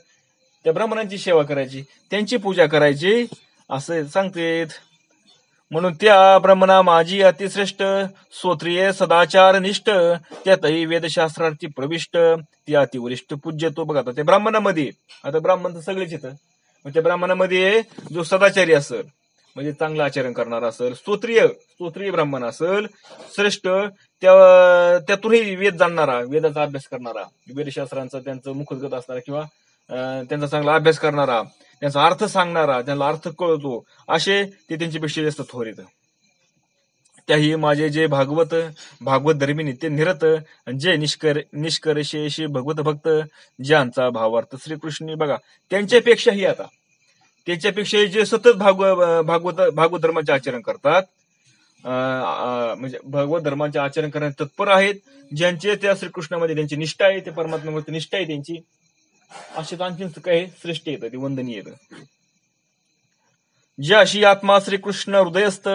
त्या ब्राह्मणांची सेवा करायची, त्यांची पूजा करायची असं सांगतेत. म्हणून त्या ब्रह्मणा माझी अतिश्रेष्ठ, श्रोत्रिय सदाचार निष्ठ, त्यातही वेदशास्त्रार्थी प्रविष्ट, ती अतिवरिष्ठ पूज्यतो. बघा, आता त्या ब्राह्मणामध्ये, आता ब्राह्मण तर सगळेच येतं, मग त्या ब्राह्मणामध्ये जो सदाचारी असेल म्हणजे चांगलं आचरण करणारा असेल, स्तोत्रीय ब्राह्मण असेल, श्रेष्ठ, त्यातूनही वेद जाणणारा, वेदाचा अभ्यास करणारा, वेदशास्त्रांचा त्यांचं मुखगत असणारा किंवा त्यांचा चांगला अभ्यास करणारा, त्यांचा अर्थ सांगणारा, त्यांना अर्थ कळतो, असे ते त्यांच्यापेक्षा जास्त थोर येतं. त्याही माझे जे भागवत धर्मी नित्य निरत, जे निष्कर्षेशी भगवत भक्त, ज्यांचा भावार्थ श्रीकृष्ण. बघा, त्यांच्यापेक्षाही आता त्याच्यापेक्षाही जे सतत भागवत धर्माचे आचरण करतात, म्हणजे भगवत धर्माचे आचरण करण्यात तत्पर आहेत, ज्यांचे त्या श्रीकृष्णामध्ये त्यांची निष्ठा आहे, ते परमात्म्यामध्ये निष्ठा आहे त्यांची, असे आणखीन काही श्रेष्ठ येतं, ते वंदनीय येतं. ज्याशी आत्मा श्रीकृष्ण हृदयस्थ,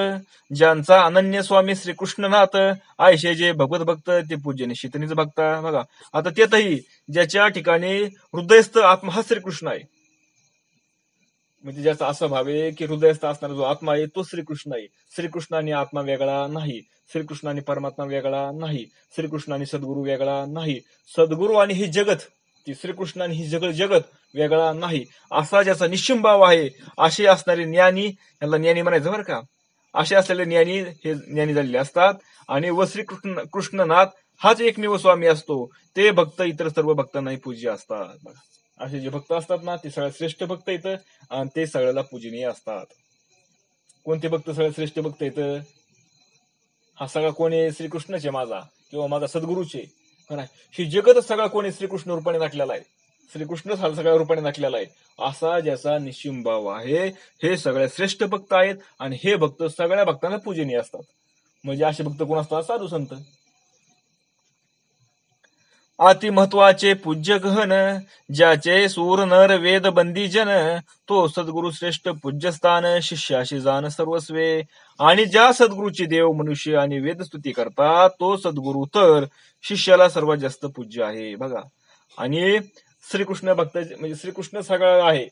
ज्यांचा अनन्य स्वामी श्रीकृष्णनाथ, आयशे जे भगवत भक्त, ते पूज्य निश्चितनीच भक्ता. बघा, आता त्यातही ज्याच्या ठिकाणी हृदयस्थ आत्मा हा श्रीकृष्ण आहे, म्हणजे ज्याचा असा भाव आहे की हृदयस्थ असणारा जो आत्मा आहे तो श्रीकृष्ण आहे. श्रीकृष्ण आणि आत्मा वेगळा नाही, श्रीकृष्ण आणि परमात्मा वेगळा नाही, श्रीकृष्ण आणि सद्गुरू वेगळा नाही, सद्गुरू आणि ही जगत, ती श्रीकृष्ण आणि ही जगत वेगळा नाही, असा ज्याचा निश्चिमभाव आहे, असे असणारे ज्ञानी, याला ज्ञानी म्हणायचं बरं का, असे असलेले ज्ञानी हे ज्ञानी झालेले असतात. आणि व कृष्णनाथ हाच एकमेव स्वामी असतो, ते भक्त इतर सर्व भक्तांनाही पूज्य असतात. बघा, असे जे भक्त असतात ना, ते सगळ्यात श्रेष्ठ भक्त येतं आणि ते सगळ्याला पूजनीय असतात. कोणते भक्त सगळ्यात श्रेष्ठ भक्त येतं? हा सगळा कोणी श्रीकृष्णचे माझा किंवा माझा सद्गुरूचे, ही जगत सगळा कोणी श्रीकृष्ण रूपाने नाटलेला आहे, श्रीकृष्णच हा सगळ्या रूपाने नाटलेला आहे, असा ज्याचा निश्चिम भाव आहे, हे सगळ्यात श्रेष्ठ भक्त आहेत. आणि हे भक्त सगळ्या भक्तांना पूजनीय असतात. म्हणजे असे भक्त कोण असतात? साधू संत. अति महत्वाचे पूज्य गहन, ज्याचे सूर नर वेद बंदी जन, तो सद्गुरु श्रेष्ठ पूज्यस्थान, शिष्याशी जाण सर्वस्वे. आणि ज्या सद्गुरूची देव मनुष्य आणि वेद स्तुती करतात, तो सद्गुरु तर शिष्याला सर्वात जास्त पूज्य आहे. बघा, आणि श्रीकृष्ण भक्ताचे म्हणजे श्रीकृष्ण सगळं आहे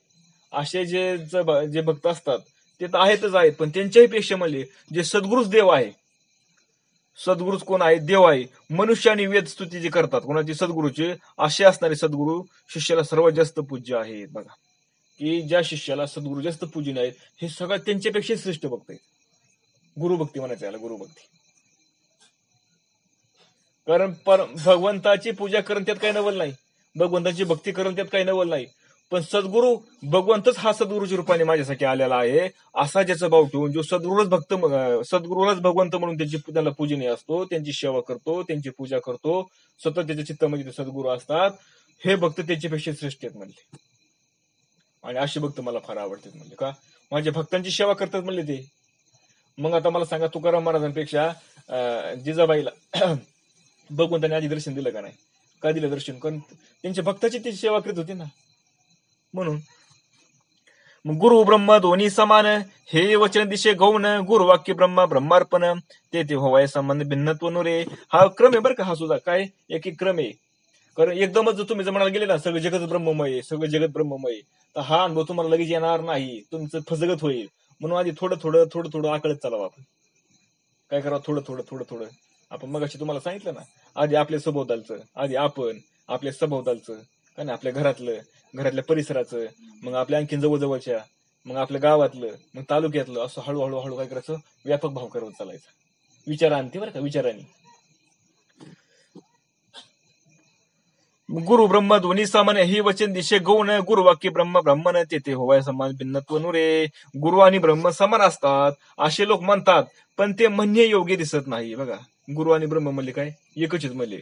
असे जे भक्त असतात ते तर आहेतच आहेत, पण त्यांच्याही पेक्षा म्हणजे जे सद्गुरुच देव आहे, सद्गुरुच कोण आहे? देव आहे. मनुष्य आणि वेद स्तुती जे करतात कोणाची? सद्गुरूचे. असे असणारे सद्गुरू शिष्याला सर्वात जास्त पूज्य आहेत. बघा की ज्या शिष्याला सद्गुरू जास्त पूजन आहेत हे सगळ्यात त्यांच्यापेक्षा श्रेष्ठ भक्त आहेत. गुरुभक्ती म्हणायचं याला, गुरुभक्ती. कारण भगवंताची पूजा करून त्यात काही नवल नाही, भगवंताची भक्ती करून त्यात काही नवल नाही. पण सद्गुरू भगवंतच हा सद्गुरूच्या रूपाने माझ्यासाठी आलेला आहे असा ज्याचा भाव ठेवून जो सद्गुरूलाच भगवंत म्हणून त्याला पूजनीय असतो, त्यांची सेवा करतो, त्यांची पूजा करतो, सतत त्याच्या चित्तामध्ये ते सद्गुरू असतात, हे भक्त त्याच्यापेक्षा श्रेष्ठ आहेत म्हणले. आणि असे भक्त मला फार आवडतात म्हणले. का? माझ्या भक्तांची सेवा करतात म्हणले ते. मग आता मला सांगा, तुकाराम महाराजांपेक्षा जिजाबाईला भगवंताने आधी दर्शन दिलं का नाही? का दिलं दर्शन? कारण त्यांच्या भक्ताची ती सेवा करीत होती ना, म्हणून. मग गुरु ब्रह्म दोन्ही समान, हे वचन दिशे गौण, गुरु वाक्य ब्रह्मा ब्रह्मार्पण, ते होवाय संबंध भिन्नत्व नुरे. हा क्रम आहे बरं का, हा सुद्धा काय एक क्रम आहे. कारण एकदमच जर तुम्ही म्हणायला गेले ना सगळं जगत ब्रह्ममय, सगळं जगत ब्रह्ममय, तर हा अनुभव तुम्हाला लगेच येणार नाही, तुमचं फसगत होईल. म्हणून आधी थोडं थोडं थोडं थोडं आकळत चालावं. आपण काय करावं? थोडं थोडं थोडं थोडं. आपण मगाशी तुम्हाला सांगितलं ना, आधी आपल्या सभोवतालचं, आधी आपण आपल्या सभोवतालचं, काय ना, आपल्या घरातल्या परिसराचं, मग आपल्या आणखीन जवळजवळच्या, मग आपल्या गावातलं, मग तालुक्यातलं, असं हळूहळू हळू काय करायचं? व्यापक भाव करत चालायचा. विचारांती बरं का, विचारांनी. गुरु ब्रह्म दोन्ही समान, ही वचन दिशे गौण, गुरु वाक्य ब्रह्म ब्रह्मन, ते होवाय समान भिन्नत्व नुरे. गुरु आणि ब्रह्म समान असतात असे लोक म्हणतात, पण ते म्हणणे योग्य दिसत नाही. बघा, गुरु आणि ब्रह्म म्हणले काय? एकच म्हणले,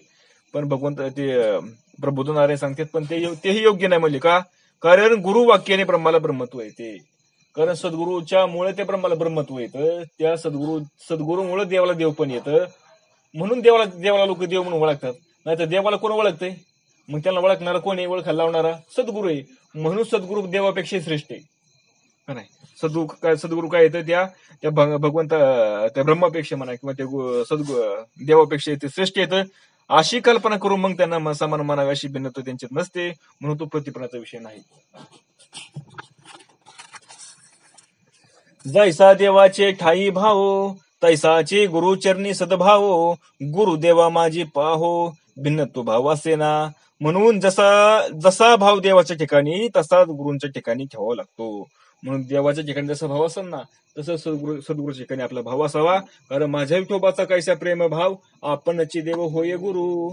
पण भगवंत ते प्रबोधन नारायण सांगतात, पण तेही योग्य नाही म्हणले. का? कारण गुरु वाक्याने ब्रह्माला ब्रह्मत्व येते. कारण सद्गुरूच्या मुळे ते ब्रह्माला ब्रह्मत्व येतं, त्या सद्गुरूमुळे देवाला देव पण येतं. म्हणून देवाला लोक देव म्हणून ओळखतात. नाही तर देवाला कोण ओळखतंय? मग त्याला ओळखणारा कोण आहे? ओळखायला लावणारा सद्गुरू आहे. म्हणून सद्गुरू देवापेक्षा श्रेष्ठ आहे का नाही? सद्गुरू काय येतं? त्या भगवंत त्या ब्रह्मापेक्षा म्हणा किंवा त्या देवापेक्षा ते श्रेष्ठ येतं. अशी कल्पना करून मग त्यांना समान मानावी अशी भिन्नता त्यांच्यात नसते, म्हणून तो प्रतिपणाचा विषय नाही. जैसा देवाचे ठाई भाव, तैसाचे गुरुचरणी सद्भाव, गुरुदेवा माझी पाहो, भिन्नत्व भाव असे ना. म्हणून जसा भाव देवाच्या ठिकाणी तसाच गुरूंच्या ठिकाणी ठेवावा लागतो. म्हणून देवाच्या ठिकाणी जसा भाव असेल ना, तसं सद्गुरूच्या ठिकाणी आपला भाव असावा. कारण माझ्या विठोबाचा कैसा प्रेम भाव, आपणची देव होय गुरु.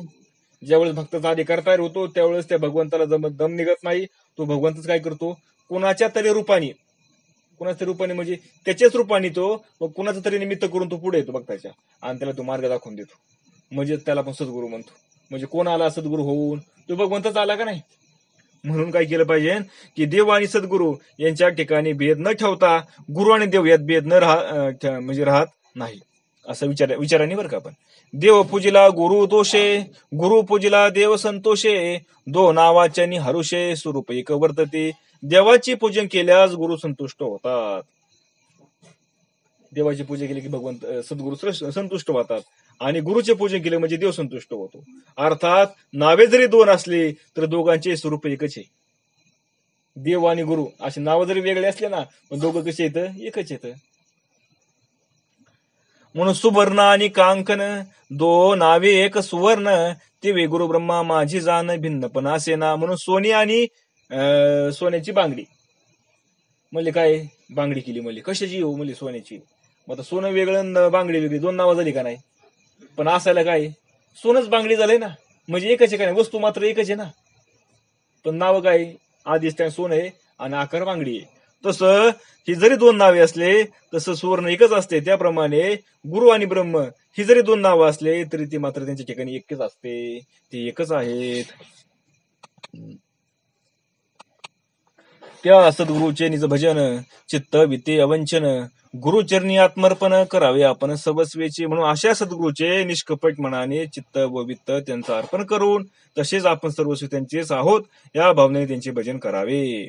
ज्यावेळेस भक्ताचा अधिकार तयार होतो त्यावेळेस त्या भगवंताला दम निघत नाही. तो भगवंतच काय करतो? कोणाच्या तरी रूपाने म्हणजे त्याच्याच रूपाने तो कुणाचं तरी निमित्त करून तो पुढे येतो भक्ताच्या, आणि त्याला तो मार्ग दाखवून देतो. म्हणजे त्याला आपण सद्गुरू म्हणतो. म्हणजे कोण आला सद्गुरू होऊन? तो भगवंतच आला का नाही? म्हणून काय केलं पाहिजे की देव आणि सद्गुरू यांच्या ठिकाणी भेद न ठेवता गुरु आणि देव यात भेद न राहत नाही, असं विचाराने बरं का आपण. देव पूजिला गुरु तोषे, गुरु पूजिला देव संतोषे, दो नावाच्यानी हरुषे, स्वरूप एक वर्तते. देवाची पूजन केल्यास गुरु संतुष्ट होतात. देवाची पूजा केली की भगवंत सद्गुरु संतुष्ट होतात, आणि गुरुचे पूजन केले म्हणजे देव संतुष्ट होतो. अर्थात नावे जरी दोन असले तर दोघांचे स्वरूप एकच आहे. देव आणि गुरु असे नाव जरी वेगळे असले ना, पण दोघं कसे येतं? एकच येतं. म्हणून सुवर्ण आणि कांकन दो नावे एक सुवर्ण, ते वे गुरु ब्रह्मा माझी जाण भिन्नपणा असे ना. म्हणून सोनी आणि सोन्याची बांगडी म्हणजे काय? बांगडी केली म्हणजे कशाची हो? म्हणजे सोन्याची. मग आता सोनं वेगळं बांगडी वेगळी, दोन नावं झाली का नाही? पण असायला काय? सोनच बांगडी झालंय ना, म्हणजे एकच आहे का नाही? वस्तू मात्र एकच आहे ना, पण नाव काय? आधीच त्या सोनं आहे आणि आकार बांगडी आहे. तसं ही जरी दोन नावे असले तसं सुवर्ण एकच असते. त्याप्रमाणे गुरु आणि ब्रह्म ही जरी दोन नावं असले तरी ती मात्र त्यांच्या ठिकाणी एकच असते, ते एकच आहेत. त्या सद्गुरूचे निज भजन, चित्त विते अवंचन, गुरुचरणी आत्मर्पण करावे आपण सर्वस्वेचे. म्हणून अशा सद्गुरूचे निष्कपट मनाने चित्त व वित्त त्यांचं अर्पण करून तसेच आपण सर्वस्वी त्यांचेच आहोत या भावनेने त्यांचे भजन करावे.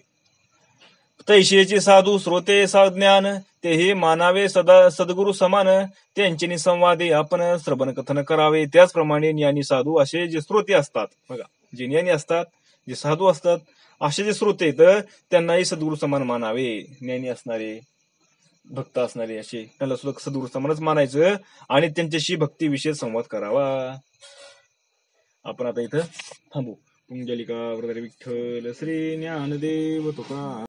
तैशेचे साधू श्रोते साज्ञान, तेही मानावे सदा सद्गुरु समान, त्यांचे संवादे आपण श्रवण कथन करावे. त्याचप्रमाणे ज्ञानी साधू असे जे श्रोते असतात बघा, जे ज्ञानी असतात, जे साधू असतात असे जे श्रोते आहेत त्यांनाही सद्गुरू समान मानावे. ज्ञानी असणारे, भक्त असणारे असे त्यांना सुद्धा सद्गुरू समानच मानायचं आणि त्यांच्याशी भक्तीविषयी संवाद करावा. आपण आता इथं थांबू. पुंडलिका वरदहरी विठ्ठल श्री ज्ञानदेव तुका